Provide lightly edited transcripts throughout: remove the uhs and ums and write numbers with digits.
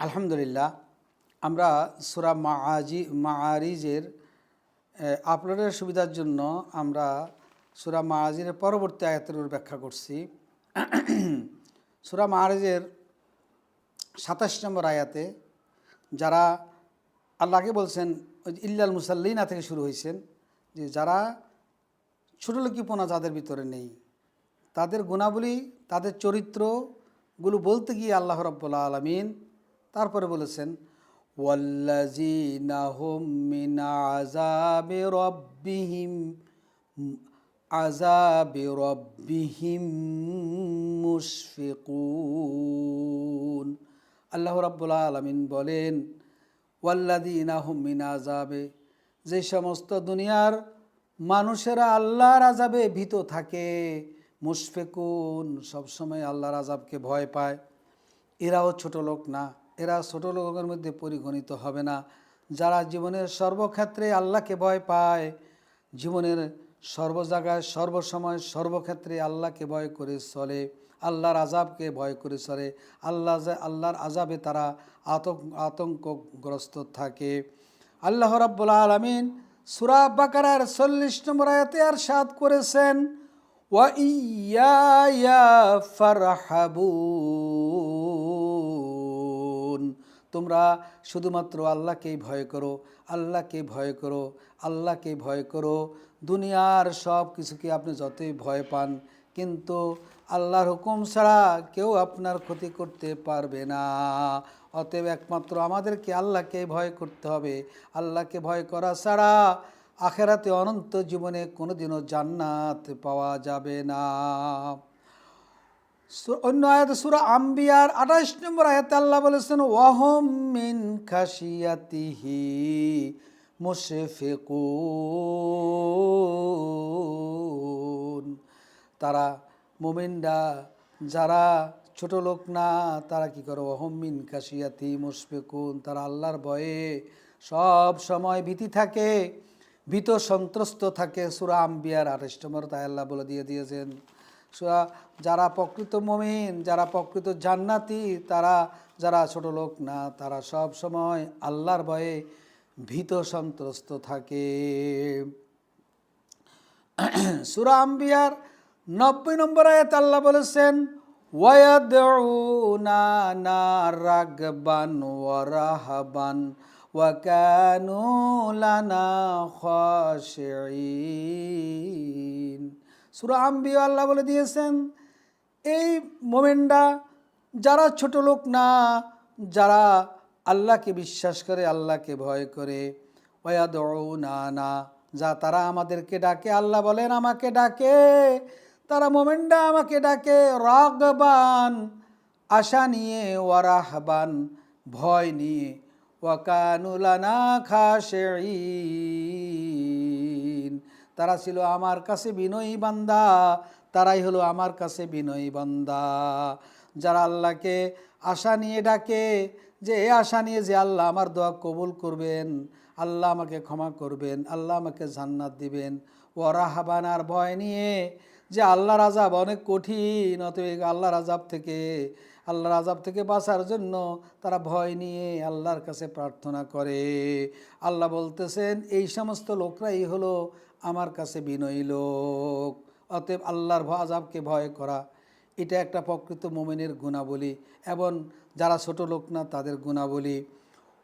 আলহামদুলিল্লাহ, আমরা সূরা মাআরিজের আপলোডের সুবিধার জন্য আমরা সূরা মাআরিজের পরবর্তী আয়াতের ব্যাখ্যা করছি। সূরা মাআরিজের ২৭ নম্বর আয়াতে যারা আল্লাহকে বলছেন ইল্লাল মুসাল্লিনা থেকে শুরু হয়েছেন, যে যারা ছোটলোকিপনা যাদের ভিতরে নেই, তাদের গুণাবলী, তাদের চরিত্রগুলো বলতে গিয়ে আল্লাহ রাব্বুল আলামিন তারপরে বলেছেন ওয়াল্লাযীনা হুম মিন আযাবি রাব্বিহিম মুশফিকুন। আল্লাহ রাব্বুল আলামিন বলেন ওয়াল্লাযীনা হুম মিন আযাবে, যে সমস্ত দুনিয়ার মানুষেরা আল্লাহর আযাবে ভীত থাকে, মুশফিকুন সবসময় আল্লাহর আযাবকে ভয় পায়, এরাও ছোট লোক না, এরা ছোট লোকের মধ্যে পরিগণিত হবে না। যারা জীবনের সর্বক্ষেত্রে আল্লাহকে ভয় পায়, জীবনের সর্ব জায়গায় সর্বসময় সর্বক্ষেত্রে আল্লাহকে ভয় করে চলে, আল্লাহর আযাবকে ভয় করে চলে, আল্লাহর আযাবে তারা আতঙ্কগ্রস্ত থাকে। আল্লাহ রাব্বুল আলামিন সূরা বাকারার ৪০ নম্বর আয়াতে ইরশাদ করেছেন ওয়া ইয়্যায়া ফারহাবুন, তোমরা শুধুমাত্র আল্লাহকেই ভয় করো, আল্লাহকে ভয় করো, আল্লাহকে ভয় করো। দুনিয়ার সব কিছুকে আপনি যতই ভয় পান, কিন্তু আল্লাহর হুকুম ছাড়া কেউ আপনার ক্ষতি করতে পারবে না। অতএব একমাত্র আমাদেরকে আল্লাহকে ভয় করতে হবে। আল্লাহকে ভয় করা ছাড়া আখেরাতে অনন্ত জীবনে কোনোদিনও জান্নাত পাওয়া যাবে না। অন্য আয়াতে সূরা আম্বিয়ার ২৮ নম্বর আয়াতে আল্লাহ বলেছেন ওয়াহুম মিন খাশিয়াতিহি মুশফিকুন, তারা মুমিনরা যারা ছোট লোক না, তারা কি করে ওয়াহুম মিন খাশিয়াতি মুশফিকুন, তারা আল্লাহর ভয়ে সব সময় ভীতি থাকে, ভীত সন্ত্রস্ত থাকে। সূরা আম্বিয়ার ২৮ নম্বর তাই আল্লাহ বলে দিয়েছেন যারা প্রকৃত মুমিন, যারা প্রকৃত জান্নাতি, তারা যারা ছোট লোক না, তারা সব সময় আল্লাহর ভয়ে ভীত সন্ত্রস্ত থাকে। সূরা আম্বিয়ার ৯০ নম্বর আয়াতে আল্লাহ বলেছেন ওয়ায়াদউনা রাগবান ওয়া রাহাবান ওয়া কানু লানা খাশিঈন। সূরা আম্বিয়া আল্লাহ বলে দিয়েছেন এই মোমেনরা যারা ছোট লোক না, যারা আল্লাহকে বিশ্বাস করে, আল্লাহকে ভয় করে, ওয়ায়াদউনা, যা তারা আমাদেরকে ডাকে, আল্লাহ বলেন আমাকে ডাকে, তারা মোমেনরা আমাকে ডাকে রাগবান আশা নিয়ে, ওয়ারাহবান ভয় নিয়ে, ওয়া কানু লানা খাশিঈন, তারা ছিল আমার কাছে বিনয়ী বান্দা, তারাই হলো আমার কাছে বিনয়ী বান্দা। যারা আল্লাহকে আশা নিয়ে ডাকে, যে এই আশা নিয়ে যে আল্লাহ আমার দোয়া কবুল করবেন, আল্লাহ আমাকে ক্ষমা করবেন, আল্লাহ আমাকে জান্নাত দিবেন, ও রাহাবান আর ভয় নিয়ে যে আল্লাহর আযাব অনেক কঠিন, অতএব আল্লাহর আযাব থেকে বাঁচার জন্য তারা ভয় নিয়ে আল্লাহর কাছে প্রার্থনা করে। আল্লাহ বলতেছেন এই সমস্ত লোকরাই হলো আমার কাছে বিনয়ী লোক। অতএব আল্লাহর আযাবকে ভয় করা, এটা একটা প্রকৃত মুমিনের গুণাবলী, এবং যারা ছোট লোক না তাদের গুণাবলী।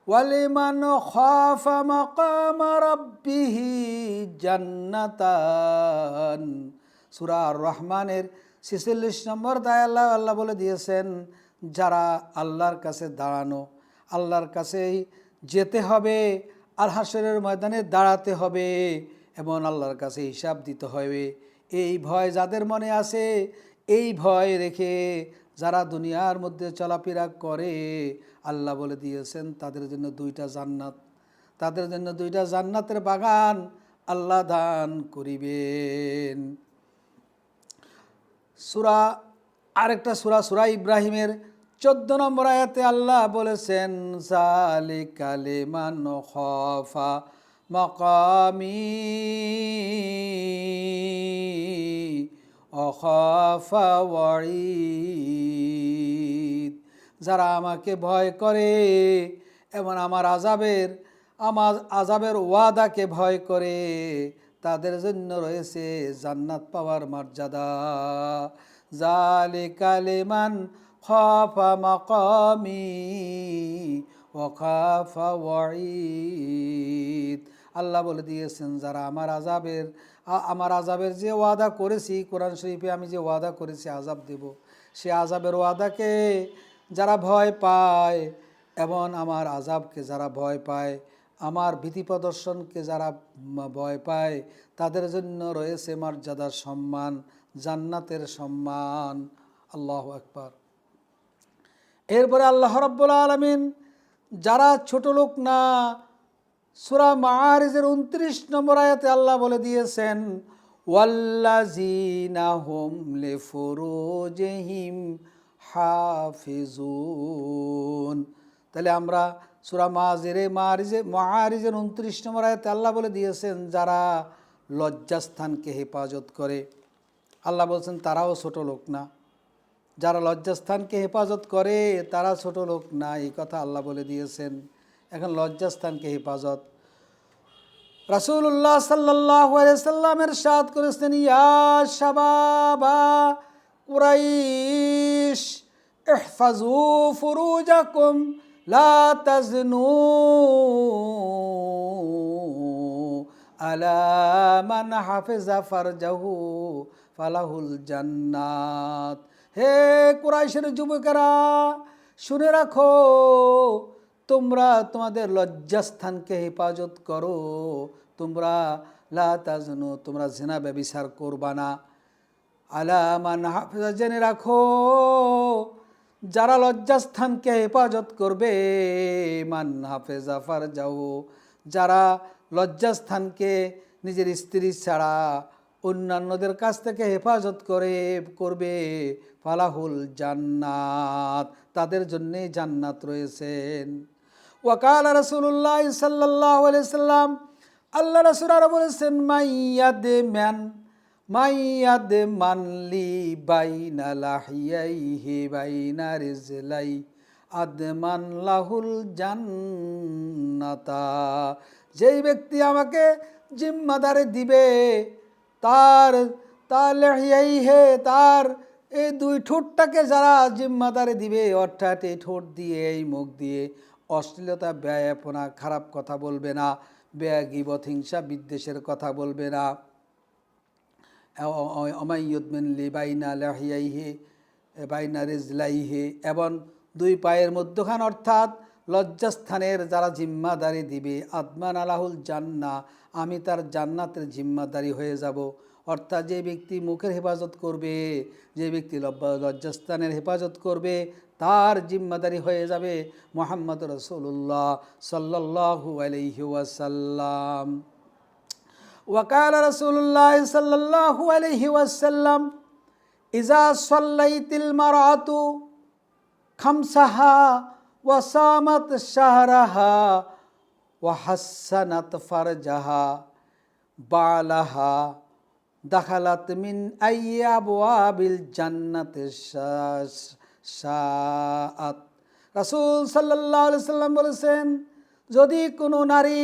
ওয়ালিমান খাফা মাকামা রাব্বিহি জান্নাতান, সূরা আর রহমানের ৪৬ নম্বর দায় আল্লাহ বলে দিয়েছেন যারা আল্লাহর কাছে দাঁড়ানো, আল্লাহর কাছেই যেতে হবে, আল হাসরের ময়দানে দাঁড়াতে হবে এবং আল্লাহর কাছে হিসাব দিতে হবে, এই ভয় যাদের মনে আছে, এই ভয় রেখে যারা দুনিয়ার মধ্যে চলাফেরা করে, আল্লাহ বলে দিয়েছেন তাদের জন্য ২টা জান্নাত, তাদের জন্য ২টা জান্নাতের বাগান আল্লাহ দান করিবেন। আরেকটা সূরা ইব্রাহিমের ১৪ নম্বর আয়াতে আল্লাহ বলেছেন যালিকা লিমান খাফা মাকামি ওয়া খাফা ওয়াঈদ, যারা আমাকে ভয় করে এবং আমার আযাবের ওয়াদাকে ভয় করে, তাদের জন্য রয়েছে জান্নাত পাওয়ার মর্যাদা। যালিকা লিমান খাফা মাকামি ওয়া খাফা ওয়াঈদ। আল্লাহ বলে দিয়েছেন, যারা আমার আযাবের যে ওয়াদা করেছি, কোরআন শরীফে আমি যে ওয়াদা করেছি আযাব দেব, সে আযাবের ওয়াদাকে যারা ভয় পায় এবং আমার আযাবকে যারা ভয় পায়, আমার ভীতি প্রদর্শনকে যারা ভয় পায়, তাদের জন্য রয়েছে মর্যাদার সম্মান, জান্নাতের সম্মান। আল্লাহু আকবার। এরপরে আল্লাহ রাব্বুল আলামিন যারা ছোট লোক না, সূরা মাআরিজের ২৯ নম্বর আয়াতে আল্লাহ বলে দিয়েছেন, ওয়াল্লাযীনা হুম লিফুরুজিহিম হাফিজুন। তাহলে আমরা সূরা মাআরিজের ২৯ নম্বর আয়াতে আল্লাহ বলে দিয়েছেন, যারা লজ্জাস্থানকে হেফাজত করে। আল্লাহ বলছেন তারাও ছোট লোক না, যারা লজ্জাস্থানকে হেফাজত করে তারা ছোট লোক না, এই কথা আল্লাহ বলে দিয়েছেন। এখন লজ্জাস্থানকে হেফাজত, রাসূলুল্লাহ সাল্লাল্লাহু আলাইহি সাল্লাম ইরশাদ করেছেন, ইয়া শাবাবা কুরাইশ ইহফাজু ফুরুজাকুম লা তাজনু আলা মান হাফিজা ফারজাহু ফালাহুল জান্নাত। হে কুরাইশের যুবকেরা, শুনে রাখো, তোমরা তোমাদের লজ্জাস্থানকে হেফাজত করো, তোমরা লা তাজনু, তোমরা জিনা ব্যভিচার করবা না। আলা মান হাফিজা, জেনে রাখো, যারা লজ্জাস্থানকে হেফাজত করবে, মান হাফেজা ফারজাহু, যারা লজ্জাস্থানকে নিজের স্ত্রী ছাড়া অন্যান্যদের কাছ থেকে হেফাজত করবে, ফালাহুল জান্নাত, তাদের জন্যে জান্নাত রয়েছেন। ওয়াকালা রাসূলুল্লাহ সাল্লাল্লাহু আলাইহি সাল্লাম, আল্লাহ রাসূল আরো বলেছেন, মাইয়াদ মানলি বাইনা লাহিয়াইহি বাইনা রিজলাই আদমান লাহুল জান্নাতা। যেই ব্যক্তি আমাকে জিম্মাদারি দিবে, তার লাহিয়াইহি, তার এই দুই ঠোঁটটাকে যারা জিম্মাদারি দিবে, অর্থাৎ এই ঠোঁট দিয়ে, এই মুখ দিয়ে অশ্লীলতা, ব্যয়াপনা, খারাপ কথা বলবে না, গীবত, হিংসা, বিদ্বেষের কথা বলবে না। অমাইয়ুদমিনলি বাইনা লাহিয়াইহি বাইনা রিজলাইহি, এবং দুই পায়ের মধ্যখান অর্থাৎ লজ্জাস্থানের যারা জিম্মাদারি দিবে, আদমান আলাহুল জান্না, আমি তার জান্নাতের জিম্মাদারি হয়ে যাব। অর্থাৎ যে ব্যক্তি মুখের হেফাজত করবে, যে ব্যক্তি লজ্জাস্থানের হেফাজত করবে, তার জিম্মাদারি হয়ে যাবে মুহাম্মদ রাসূলুল্লাহ সাল্লাল্লাহু আলাইহি ওয়াসাল্লাম। ওয়াকাল রাসূলুল্লাহ সাল্লাল্লাহু আলাইহি ওয়াসাল্লাম, ইজা সাল্লাইতিল মারআতু খামসাহা ওয়া সামাত শাহরাহা ওয়া হাসসানাত ফারজাহা বালাহা দাখালাত মিন আবওয়াবিল জান্নাতি শাআত। রাসূল সাল্লাল্লাহু আলাইহি সাল্লাম বলেছেন, যদি কোনো নারী,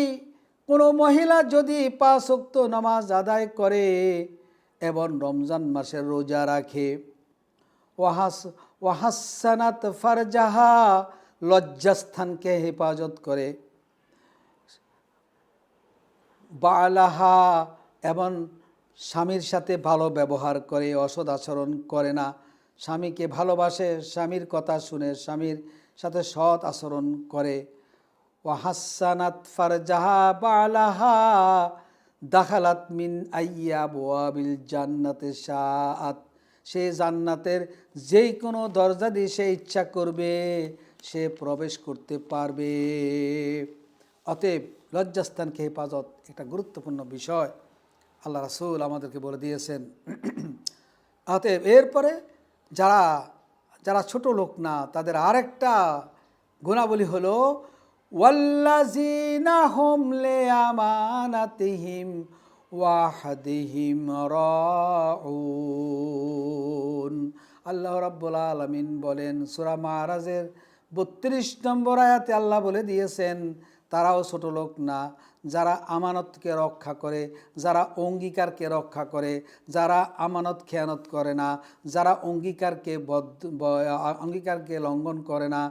কোনো মহিলা যদি 5 ওয়াক্ত নামাজ আদায় করে এবং রমজান মাসের রোজা রাখে, ওয়াহাসানাত ফারজাহা, লজ্জাস্থানকে হেফাজত করে, বালাহা, এবং স্বামীর সাথে ভালো ব্যবহার করে, অসৎ আচরণ করে না, স্বামীকে ভালোবাসে, স্বামীর কথা শুনে স্বামীর সাথে সৎ আচরণ করে, ওয়াহাসানাত ফারজাহা বালাহা দাখালাত মিন আবওয়াবিল জান্নাতি শাআত, সে জান্নাতের যেই কোনো দরজা দিয়ে সে ইচ্ছা করবে সে প্রবেশ করতে পারবে। অতএব লজ্জাস্থানকে হেফাজত একটা গুরুত্বপূর্ণ বিষয়, আল্লাহ রাসূল আমাদেরকে বলে দিয়েছেন। অতএব এরপরে যারা ছোট লোক না, তাদের আরেকটা গুণাবলী হলো, ওয়াল্লাযীনা হুম লিআমানাতিহিম ওয়াহদিহিম রাউন। আল্লাহ রাব্বুল আলামিন বলেন সূরা মাআরাজের ৩২ নম্বর আয়াতে আল্লাহ বলে দিয়েছেন, তারাও ছোট লোক না যারা আমানতকে রক্ষা করে, যারা অঙ্গীকারকে রক্ষা করে, যারা আমানত খেয়ানত করে না, যারা অঙ্গীকারকে লঙ্ঘন করে না,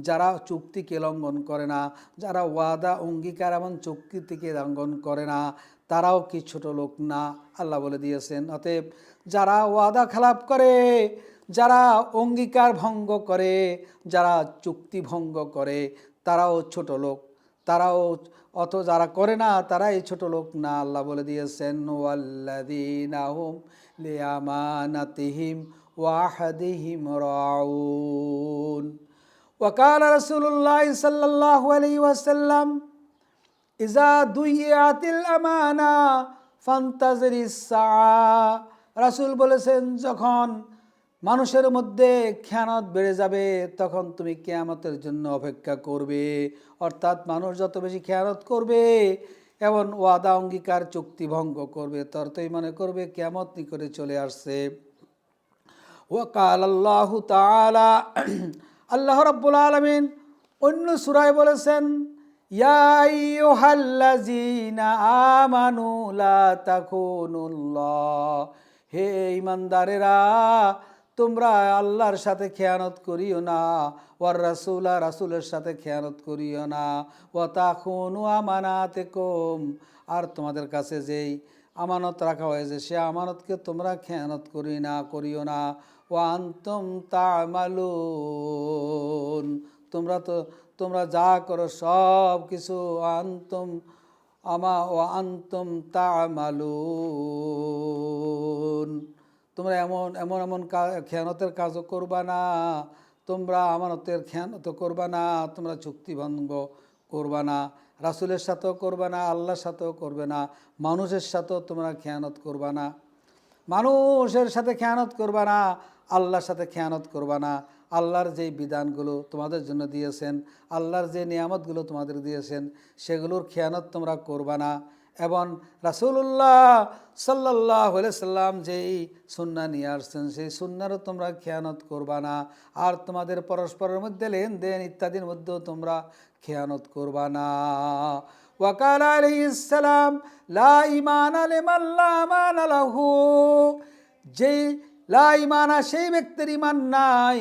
যারা চুক্তিকে লঙ্ঘন করে না, যারা ওয়াদা অঙ্গীকার এবং চুক্তিকে লঙ্ঘন করে না, তারাও কি ছোট লোক না? আল্লাহ বলে দিয়েছেন। অতএব যারা ওয়াদা খেলাপ করে, যারা অঙ্গীকার ভঙ্গ করে, যারা চুক্তি ভঙ্গ করে, তারাও ছোট লোক। তারাও যারা করে না তারাই ছোট লোক না। আল্লাহ বলে দিয়েছেন ওয়াল্লাযীনা হুম লিআমানাতিহিম ওয়া আহদিহিম রাউন। ওয়া কালা রাসূলুল্লাহ সাল্লাল্লাহু আলাইহি ওয়াসাল্লাম ইযা দুইয়াতিল আমানা ফান্তাজিরিস সাআ। রাসূল বলেছেন, যখন মানুষের মধ্যে খেয়ানত বেড়ে যাবে তখন তুমি কিয়ামতের জন্য অপেক্ষা করবে। অর্থাৎ মানুষ যত বেশি খেয়ানত করবে এবং ওয়াদা অঙ্গীকার চুক্তি ভঙ্গ করবে, ততই মনে করবে কিয়ামত নিকটে চলে আসছে। ওয়াকাল আল্লাহু তাআলা, আল্লাহ রাব্বুল আলামিন অন্য সূরায় বলেছেন, ইয়া আইয়ুহাল্লাযীনা আমানু লা তাকুনুল্লাহ, হে ঈমানদারেরা তোমরা আল্লাহর সাথে খেয়ানত করিও না, ওয়ার রাসূলা রাসূলের সাথে খেয়ানত করিও না, ওয়া তাখুনু আমানাতিকুম, আর তোমাদের কাছে যেই আমানত রাখা হয়েছে সে আমানতকে তোমরা খেয়ানত করিও না, ওয়া আনতুম তা'মালুন, তোমরা যা করো সব কিছু আনতুম তা'মালুন, তোমরা এমন খেয়ানতের কাজও করবা না, তোমরা আমানতের খেয়ানত করবা না, তোমরা চুক্তি ভঙ্গ করবা না, রাসূলের সাথেও করবা না, আল্লাহর সাথেও করবে না, মানুষের সাথেও তোমরা খেয়ানত করবা না। মানুষের সাথে খেয়ানত করবা না, আল্লাহর সাথে খেয়ানত করবা না। আল্লাহর যেই বিধানগুলো তোমাদের জন্য দিয়েছেন, আল্লাহর যে নিয়ামতগুলো তোমাদের দিয়েছেন, সেগুলোর খেয়ানত তোমরা করবা না। এবং রাসূলুল্লাহ সাল্লাল্লাহু আলাইহি সাল্লাম যেই সুন্নাহ নিয়ে আসছেন সেই সুন্নাহরও তোমরা খেয়ানত করবা না। আর তোমাদের পরস্পরের মধ্যে লেনদেন ইত্যাদির মধ্যেও তোমরা খেয়ানত করবা না। ওয়াকাল আলাইহিস সালাম লা ঈমানা লিমান লা আমানা লাহু, যেই লা ঈমানা সেই ব্যক্তির ঈমান নাই,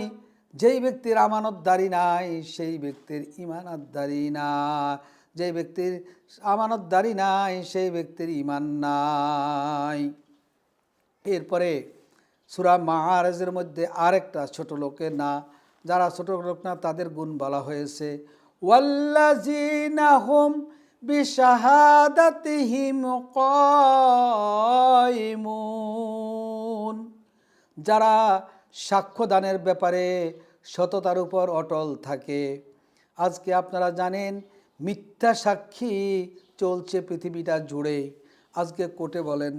যেই ব্যক্তির আমানতদারি নাই সেই ব্যক্তির ঈমানদারি না, যেই ব্যক্তির আমানতদারি নাই সেই ব্যক্তির ঈমান নাই। এরপরে সূরা মাআরাজের মধ্যে আরেকটা ছোট লোকের না, যারা ছোট লোক না তাদের গুণ বলা হয়েছে, ওয়াল্লাযীনা হুম বিশাহাদাতিহিম কায়িমুন, যারা সাক্ষ্যদানের ব্যাপারে সততার উপর অটল থাকে। আজকে আপনারা জানেন মিথ্যা সাক্ষী চলছে পৃথিবীটা জুড়ে। আজকে কোর্টে বলেন,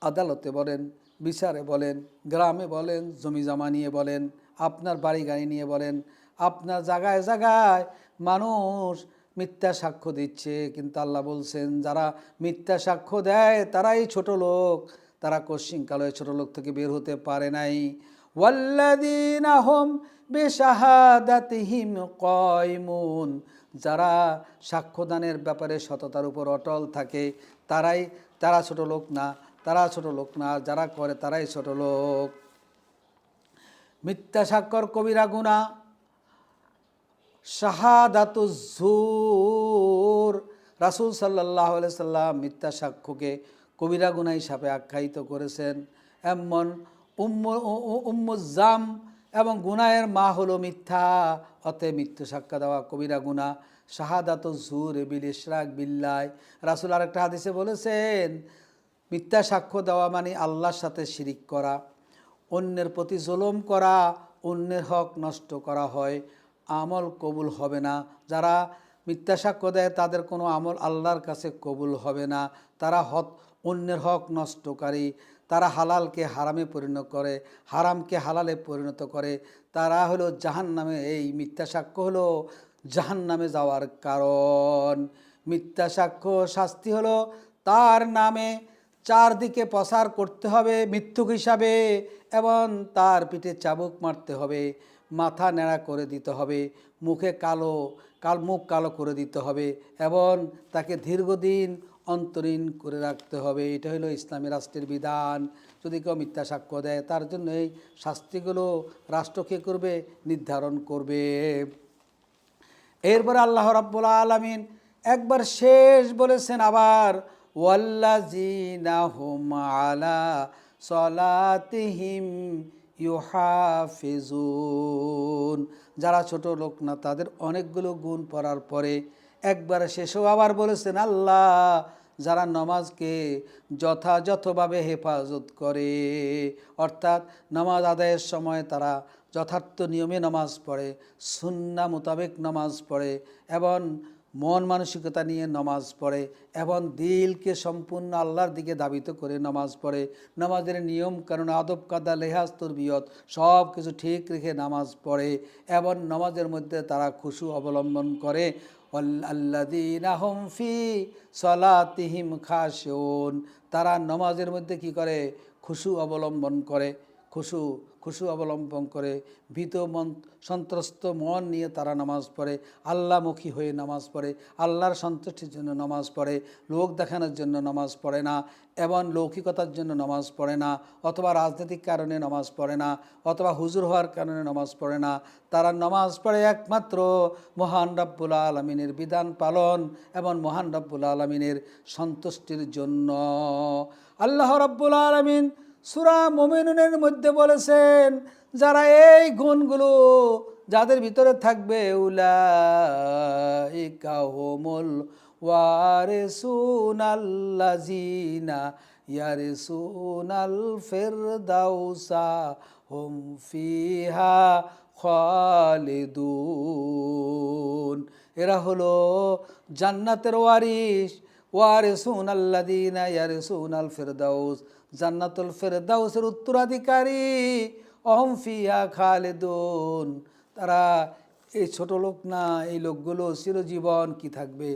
আদালতে বলেন, বিচারে বলেন, গ্রামে বলেন, জমি জমা নিয়ে বলেন, আপনার বাড়ি গাড়ি নিয়ে বলেন, আপনার জায়গায় জায়গায় মানুষ মিথ্যা সাক্ষ্য দিচ্ছে। কিন্তু আল্লাহ বলছেন যারা মিথ্যা সাক্ষ্য দেয় তারাই ছোট লোক, তারা কশিনকালে ছোট লোক থেকে বের হতে পারে নাই। ওয়াল্লাযীনা হুম বিশাহাদাতিহিম কায়িমুন, যারা সাক্ষ্যদানের ব্যাপারে সততার উপর অটল থাকে তারা ছোট লোক না, তারা ছোট লোক না, যারা করে তারাই ছোট লোক। মিথ্যা সাক্ষর কবিরা গুনাহ। শাহাদাতুজ জুর, রাসূল সাল্লাল্লাহু আলাইহি সাল্লাম মিথ্যা সাক্ষ্যকে কবিরা গুনাহ হিসাবে আখ্যায়িত করেছেন। এমন উম্মুজ্জাম এবং গুনাহের মা হলো মিথ্যা, অতএব মিথ্যা সাক্ষ্য দেওয়া কবিরা গুনাহ। শাহাদাতুজ জুর বিল ইশরাক বিল্লাহ, রাসূল আরেকটা হাদিসে বলেছেন মিথ্যা সাক্ষ্য দেওয়া মানে আল্লাহর সাথে শিরিক করা, অন্যের প্রতি জুলুম করা, অন্যের হক নষ্ট করা হয়, আমল কবুল হবে না। যারা মিথ্যা সাক্ষ্য দেয় তাদের কোনো আমল আল্লাহর কাছে কবুল হবে না। তারা অন্যের হক নষ্টকারী, তারা হালালকে হারামে পরিণত করে, হারামকে হালালে পরিণত করে, তারা হলো জাহান্নামে। এই মিথ্যা সাক্ষ্য হলো জাহান্নামে যাওয়ার কারণ। মিথ্যা সাক্ষ্য শাস্তি হলো তার নামে চারদিকে প্রসার করতে হবে মিথ্যুক হিসাবে, এবং তার পিঠে চাবুক মারতে হবে, মাথা ন্যাড়া করে দিতে হবে, মুখে মুখ কালো করে দিতে হবে, এবং তাকে দীর্ঘদিন অন্তরীণ করে রাখতে হবে। এটা হলো ইসলামী রাষ্ট্রের বিধান। যদি কেউ মিথ্যা সাক্ষ্য দেয় তার জন্য এই শাস্তিগুলো রাষ্ট্র কে করবে, নির্ধারণ করবে। এরপরে আল্লাহ রাব্বুল আলামিন একবার শেষ বলেছেন আবার, ওয়াল্লাযীনা হুম আলা সলাতিহিম ইউহাফিজুন। যারা ছোট লোক না তাদের অনেকগুলো গুণ পড়ার পরে একবার শেষও আবার বলেছেন আল্লাহ, যারা নামাজকে যথাযথভাবে হেফাজত করে, অর্থাৎ নামাজ আদায়ের সময় তারা যথার্থ নিয়মে নামাজ পড়ে, সুন্নাহ মোতাবেক নামাজ পড়ে, এবং মন মানসিকতা নিয়ে নামাজ পড়ে, এবং দিলকে সম্পূর্ণ আল্লাহর দিকে ধাবিত করে নামাজ পড়ে, নামাজের নিয়ম কারণ আদব কাদা লেহাজ তরবিয়ত সব কিছু ঠিক রেখে নামাজ পড়ে, এবং নামাজের মধ্যে তারা খুশু অবলম্বন করে। আল্লাযীনা হুম ফি সলাতিহিম খাশিউন। তারা নামাজের মধ্যে কি করে, খুশু অবলম্বন করে, খুশু অবলম্বন করে, ভীত মন সন্ত্রস্ত মন নিয়ে তারা নামাজ পড়ে, আল্লাহমুখী হয়ে নামাজ পড়ে, আল্লাহর সন্তুষ্টির জন্য নামাজ পড়ে, লোক দেখানোর জন্য নামাজ পড়ে না, এবং লৌকিকতার জন্য নামাজ পড়ে না, অথবা রাজনৈতিক কারণে নামাজ পড়ে না, অথবা হুজুর হওয়ার কারণে নামাজ পড়ে না। তারা নামাজ পড়ে একমাত্র মহান রব্বুল আলামিনের বিধান পালন এবং মহান রব্বুল আলামিনের সন্তুষ্টির জন্য। আল্লাহ রব্বুল আলামিন সূরা মুমিনুনের মধ্যে বলেছেন, যারা এই গুণগুলো যাদের ভিতরে থাকবে, উলাইকা হুমুল ওয়ারিসুনাল্লাযীনা ইয়ারিসুনাল ফিরদাউসা হুম ফিহা খালিদুন। এরা হলো জান্নাতের ওয়ারিসুনাল্লাযীনা ইয়ারিসুনাল ফিরদাউস, জান্নাতুল ফেরদাউসের উত্তরাধিকারী। অহম ফিহা খালিদুন। তারা এই ছোট লোক না, এই লোকগুলো চিরজীবন কি থাকবে,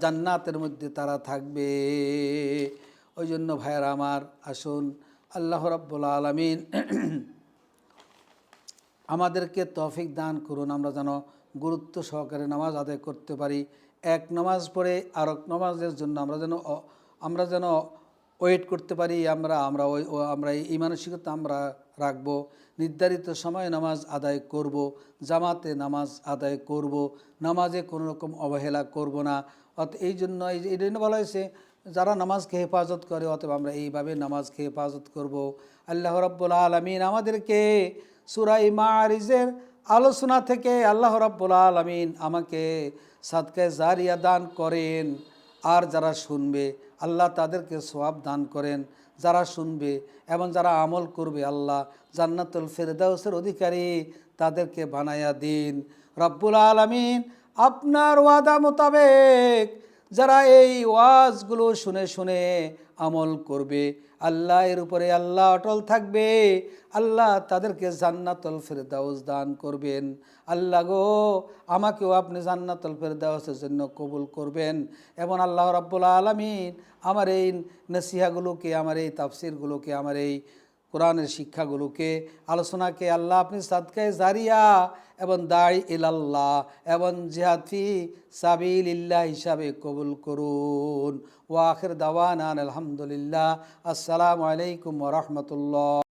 জান্নাতের মধ্যে তারা থাকবে। ওই জন্য ভাইয়েরা আমার, আসুন আল্লাহ রাব্বুল আলামিন আমাদেরকে তৌফিক দান করুন, আমরা যেন গুরুত্ব সহকারে নামাজ আদায় করতে পারি। এক নামাজ পড়ে আর এক নামাজের জন্য আমরা যেন ওয়েট করতে পারি, আমরা এই মানসিকতা আমরা রাখব। নির্ধারিত সময়ে নামাজ আদায় করব, জামাতে নামাজ আদায় করব, নামাজে কোনো রকম অবহেলা করব না। এই জন্য বলা হয়েছে, যারা নামাজকে হেফাজত করে, অতএব আমরা এইভাবে নামাজকে হেফাজত করব। আল্লাহ রাব্বুল আলামিন আমাদেরকে সূরা মাআরিজের আলোচনা থেকে আল্লাহ রাব্বুল আলামিন আমাকে সাদকায়ে জারিয়া দান করেন, আর যারা শুনবে আল্লাহ তাদেরকে সওয়াব দান করেন। যারা শুনবে এবং যারা আমল করবে আল্লাহ জান্নাতুল ফেরদাউসের অধিকারী তাদেরকে বানায়া দিন। রব্বুল আলামিন আপনার ওয়াদা মোতাবেক যারা এই ওয়াজগুলো শুনে শুনে আমল করবে, আল্লাহ এর উপরে আল্লাহ অটল থাকবে, আল্লাহ তাদেরকে জান্নাতুল ফেরদাউস দান করবেন। আল্লাহ গো, আমাকেও আপনি জান্নাতুল ফেরদাউসের জন্য কবুল করবেন। এবং আল্লাহ রাব্বুল আলামিন আমার এই নসিহাগুলোকে, আমার এই তাফসিরগুলোকে, আমার এই কোরআনের শিক্ষাগুলোকে, আলোচনাকে আল্লাহ আপনি সাদকায়ে জারিয়া এবং দাঈ ইলাল্লাহ এবং জিহাদ ফি সাবিলিল্লাহ হিসাবে কবুল করুন। ওয়া আখির দাওয়ানা আলহামদুলিল্লাহ। আসসালামু আলাইকুম ওয়া রাহমাতুল্লাহ।